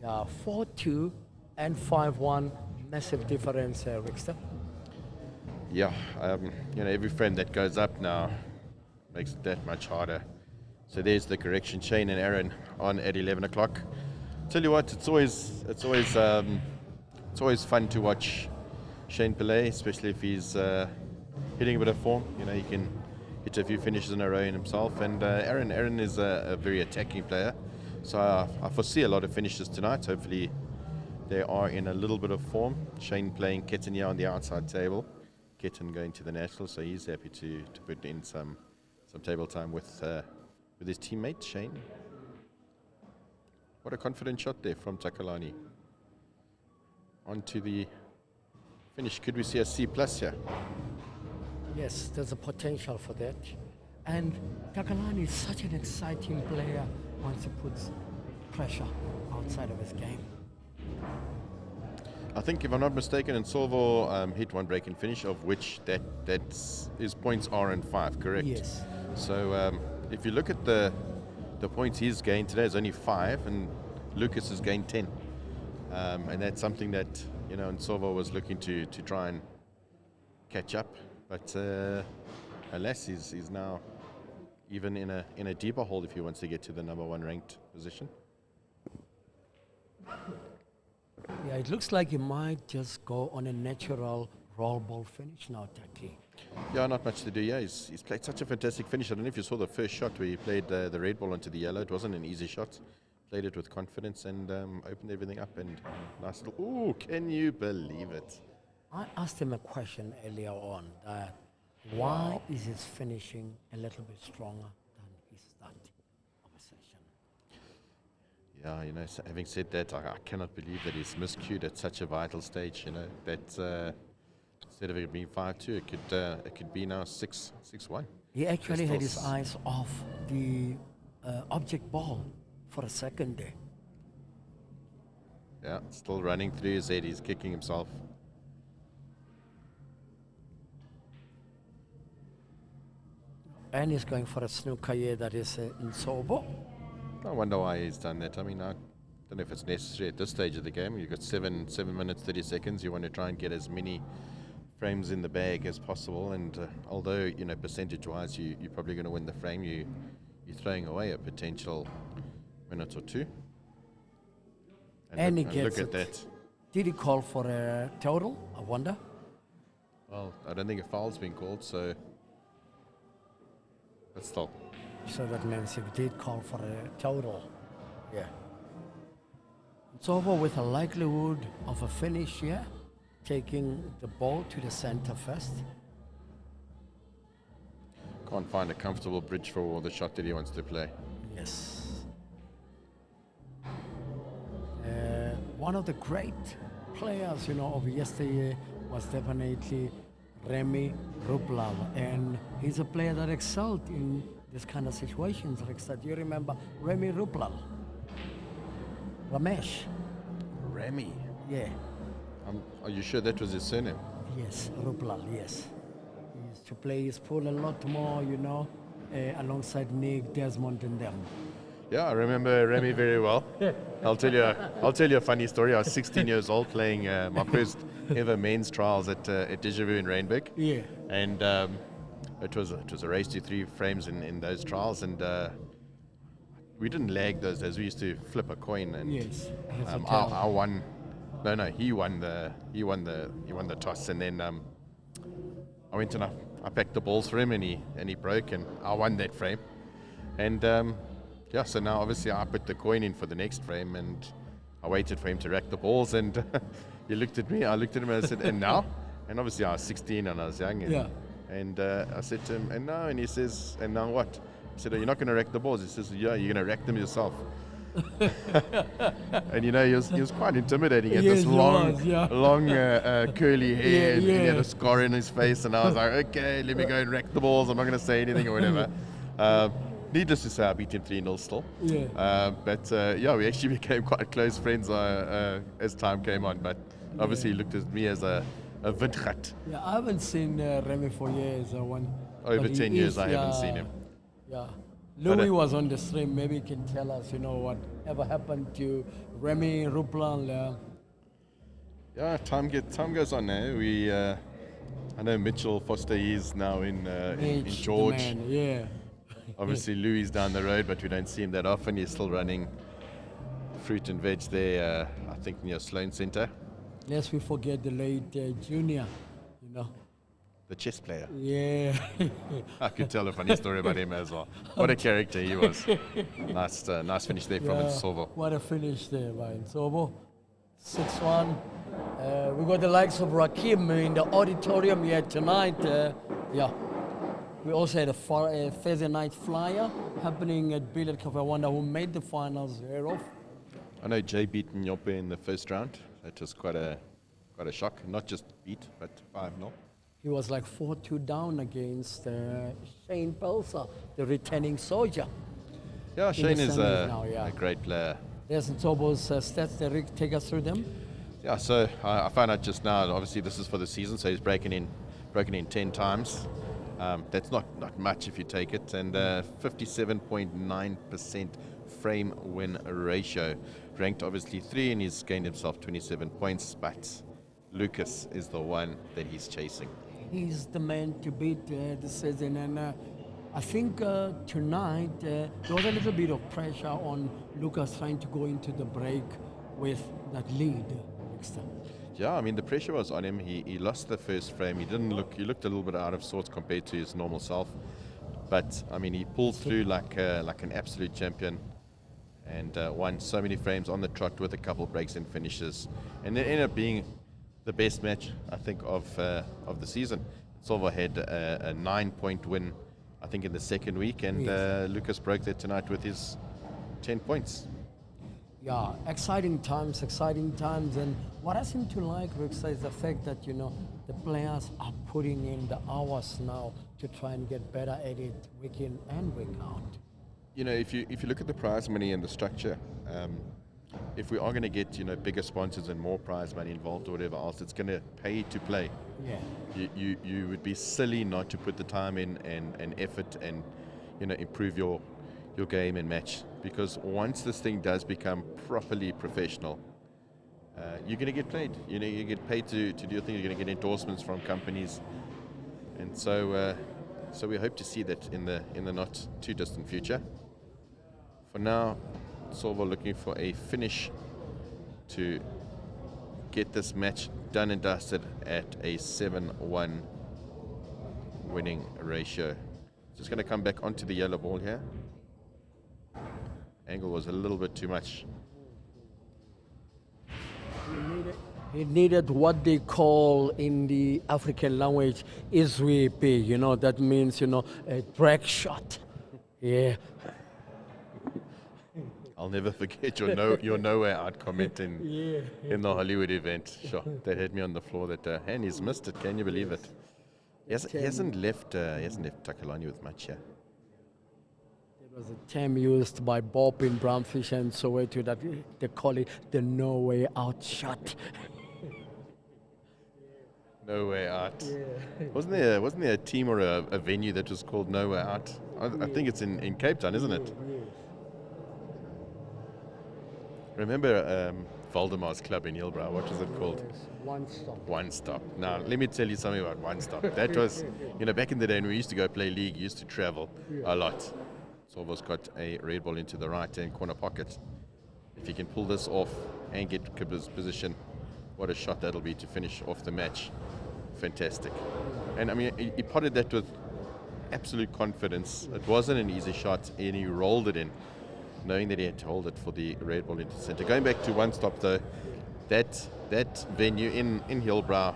4-2 and 5-1, massive difference, Rickster. Yeah, every frame that goes up now makes it that much harder. So there's the correction. Shane and Aaron on at 11 o'clock. Tell you what, it's always fun to watch Shane Pillay, especially if he's hitting a bit of form. He can hit a few finishes in a row in himself. And Aaron is a very attacking player, so I foresee a lot of finishes tonight. Hopefully they are in a little bit of form. Shane playing Ketania on the outside table. Ketan going to the national, so he's happy to put in some table time with his teammate Shane. What a confident shot there from Takalani. On to the finish. Could we see a C+ here? Yes, there's a potential for that. And Takalani is such an exciting player. once he puts pressure outside of his game. I think, if I'm not mistaken, Nsovo hit one break and finish, of which that's his points are in 5, correct? Yes. So if you look at the points he's gained today, is only 5, and Lucas has gained 10. And that's something that, you know, Nsovo was looking to try and catch up. But alas, he's now even in a deeper hole if he wants to get to the number 1 ranked position. Yeah, it looks like he might just go on a natural roll ball finish now, Taki. Yeah, not much to do. Yeah, he's played such a fantastic finish. I don't know if you saw the first shot where he played the red ball onto the yellow. It wasn't an easy shot. Played it with confidence and opened everything up. And nice little. Ooh, can you believe it? I asked him a question earlier on that why is his finishing a little bit stronger than his start of a session? Yeah, you know, having said that, I cannot believe that he's miscued at such a vital stage. You know, that instead of it being 5-2, it could be now 6-1. He actually had his Crystals. eyes off the object ball for a second there. Yeah, still running through his head. He's kicking himself. And he's going for a snooker here that is Nsovo. I wonder why he's done that. I mean, I don't know if it's necessary at this stage of the game. You've got 7 minutes, 30 seconds. You want to try and get as many frames in the bag as possible. And although, you know, percentage-wise, you're probably going to win the frame, you're throwing away a potential minute or 2. And he look gets at it. that. Did he call for a total? I wonder. Well, I don't think a foul's been called, so let's stop. So that means he did call for a total. Yeah. It's over with a likelihood of a finish here, taking the ball to the center first. Can't find a comfortable bridge for the shot that he wants to play. Yes. One of the great players, you know, of yesteryear was definitely Remy Ruplal, and he's a player that excelled in this kind of situations. Rickstad, do you remember Remy Ruplal? Ramesh. Remy. Yeah. Are you sure that was his surname? Yes, Ruplal, yes. He used to play his pool a lot more, you know, alongside Nick, Desmond and them. Yeah, I remember Remy very well. I'll tell you a funny story. I was 16 years old playing my first ever men's trials at Deja Vu in Randburg. Yeah. And it was a race to 3 frames in those trials, and we didn't lag those days. We used to flip a coin, and Yes. I won. No, he won the toss, and then I went and I packed the balls for him, and he broke, and I won that frame, and. Yeah, so now obviously I put the coin in for the next frame, and I waited for him to rack the balls, and he looked at me, I looked at him, and I said, and now? And obviously I was 16 and I was young, and, Yeah. and I said to him, and now? And he says, and now what? I said, oh, you're not going to rack the balls. He says, yeah, you're going to rack them yourself. And you know, he was quite intimidating. He had Yes, this he long, was, yeah. long curly hair, and he had yeah. a scar in his face, and I was like, okay, let me go and rack the balls. I'm not going to say anything or whatever. Needless to say, I beat him 3-0 still. Yeah. But yeah, we actually became quite close friends as time came on. But obviously, he looked at me as a windgat. Yeah, I haven't seen Remy for years. Over but he 10 years, is, I haven't seen him. Yeah. Louis was on the stream. Maybe he can tell us, you know, whatever happened to Remy Ruplal. Yeah, time goes on now. I know Mitchell Foster is now in Mitch, the George. man, yeah. Obviously, Louis is down the road, but we don't see him that often. He's still running fruit and veg there, I think near Sloan Centre. Lest we forget the late Junior, you know. The chess player. Yeah. I could tell a funny story about him as well. What a character he was. Nice finish there from Nsovo. What a finish there by Nsovo. 6-1. We got the likes of Rakim in the auditorium here tonight. Yeah. We also had a Thursday night flyer happening at Billiard Café. I wonder who made the finals thereof. I know Jay beat Nyope in the first round. That was quite a shock. Not just beat, but 5-0. He was like 4-2 down against Shane Pelser, the returning soldier. Yeah, Shane is now, a great player. There's Nsovo's stats. Derek, take us through them. Yeah, so I found out just now, obviously this is for the season, so he's broken in 10 times. That's not much if you take it. And 57.9% frame win ratio. Ranked obviously 3, and he's gained himself 27 points, but Lucas is the one that he's chasing. He's the man to beat this season, and I think tonight there was a little bit of pressure on Lucas trying to go into the break with that lead next time. Yeah, I mean the pressure was on him. He lost the first frame. He looked a little bit out of sorts compared to his normal self, but I mean he pulled through like an absolute champion, and won so many frames on the trot with a couple breaks and finishes, and it ended up being the best match I think of the season. Nsovo had a 9-point win, I think, in the second week, and Lucas broke that tonight with his 10 points. Yeah, exciting times, and what I seem to like, Rixa, is the fact that the players are putting in the hours now to try and get better at it week in and week out. If you look at the prize money and the structure, if we are going to get bigger sponsors and more prize money involved or whatever else, it's going to pay to play. Yeah. You would be silly not to put the time in and effort and improve your game and match, because once this thing does become properly professional, you're going to get paid. You get paid to do your thing. You're going to get endorsements from companies, and so we hope to see that in the not too distant future. For now, Nsovo looking for a finish to get this match done and dusted at a 7-1 winning ratio. Just going to come back onto the yellow ball here. Angle was a little bit too much. He needed what they call in the African language Izwipi, that means, a drag shot. Yeah. I'll never forget your nowhere out comment in the Hollywood event. Sure, that had me on the floor. And he's missed it. Can you believe it? He hasn't left Takalani with much here. There was a term used by Bob in Brownfish and Soweto that they call it the no way out shot. No way out. Yeah. Wasn't there a team or a venue that was called No Way Out? I think it's in Cape Town, isn't it? Remember Valdemar's club in Hillbrow? What was it called? One Stop. One Stop. Now, let me tell you something about One Stop. That was, back in the day when we used to go play league, used to travel a lot. Nsovo's got a red ball into the right-hand corner pocket. If he can pull this off and get Kibber's position, what a shot that'll be to finish off the match. Fantastic. And I mean, he potted that with absolute confidence. It wasn't an easy shot, and he rolled it in, knowing that he had to hold it for the red ball into center. Going back to One Stop though, that venue in Hillbrow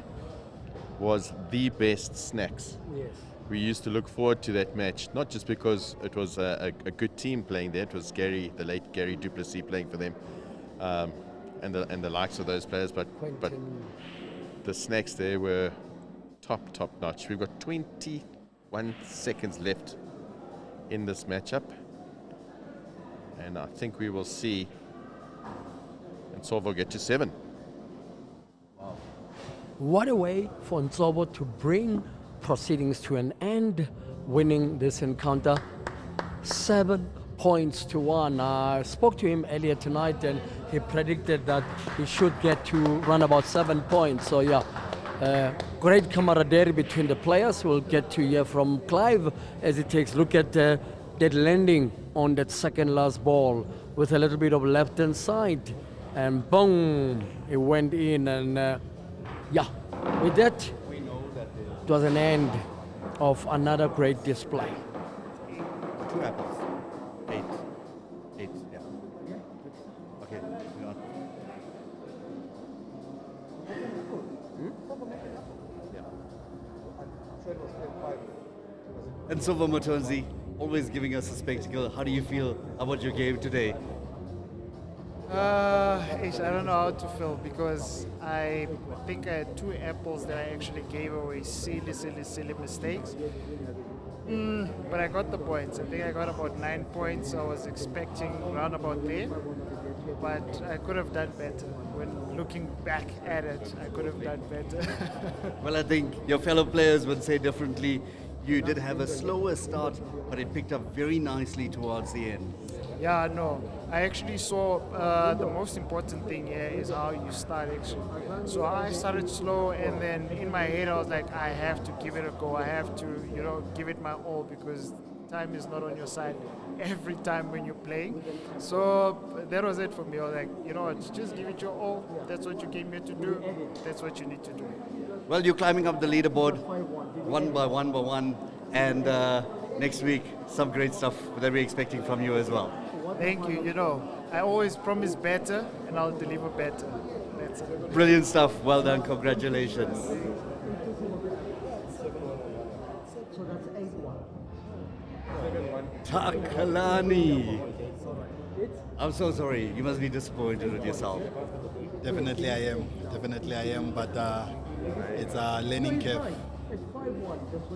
was the best snacks. Yes. We used to look forward to that match, not just because it was a good team playing there. It was the late Gary Duplessis playing for them, and the likes of those players, but the snacks there were top notch. We've got 21 seconds left in this matchup, and I think we will see Nsovo get to 7. Wow. What a way for Nsovo to bring proceedings to an end, winning this encounter 7-1. I spoke to him earlier tonight, and he predicted that he should get to run about 7 points. So yeah, great camaraderie between the players. We'll get to hear from Clive as he takes a look at that landing on that second last ball with a little bit of left hand side, and boom, it went in. And yeah, with that, it was an end of another great display. 2 apples. 8, yeah. Okay. And Nsovo Mathonsi, always giving us a spectacle. How do you feel about your game today? I don't know how to feel because I think I had 2 apples that I actually gave away silly mistakes. But I got the points. I think I got about 9 points. I was expecting round about there, but I could have done better. When looking back at it, I could have done better. Well, I think your fellow players would say differently. You did have a slower start, but it picked up very nicely towards the end. Yeah, no. I actually saw the most important thing here is how you start actually. So I started slow and then in my head I was like, I have to give it a go. I have to, give it my all because time is not on your side every time when you're playing. So that was it for me. I was like, you know what, just give it your all. That's what you came here to do. That's what you need to do. Well, you're climbing up the leaderboard one by one, and next week some great stuff that we're expecting from you as well. Thank you. I always promise better and I'll deliver better. That's it. Brilliant stuff. Well done. Congratulations. Takalani. I'm so sorry. You must be disappointed with yourself. Definitely I am, but it's a learning curve.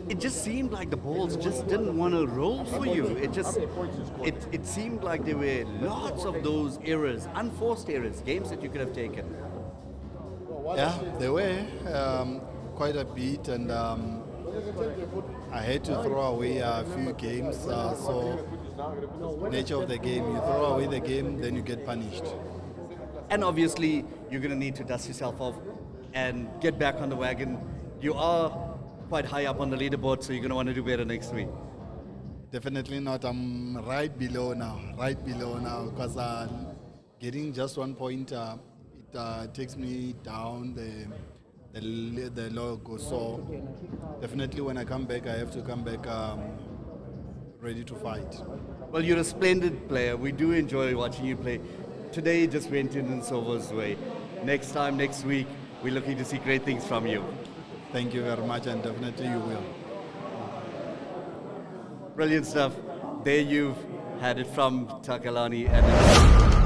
It just seemed like the balls just didn't want to roll for you. It seemed like there were lots of those errors, unforced errors, games that you could have taken. Yeah, there were quite a bit, and I had to throw away a few games. So nature of the game, you throw away the game, then you get punished. And obviously, you're going to need to dust yourself off and get back on the wagon. You are quite high up on the leaderboard, so you're going to want to do better next week. Definitely not. I'm right below now, because getting just 1 point, it takes me down the logo. So definitely when I come back, I have to come back ready to fight. Well, you're a splendid player. We do enjoy watching you play. Today just went in Nsovo's way. Next week, we're looking to see great things from you. Thank you very much, and definitely you will. Brilliant stuff. There you've had it from Takalani and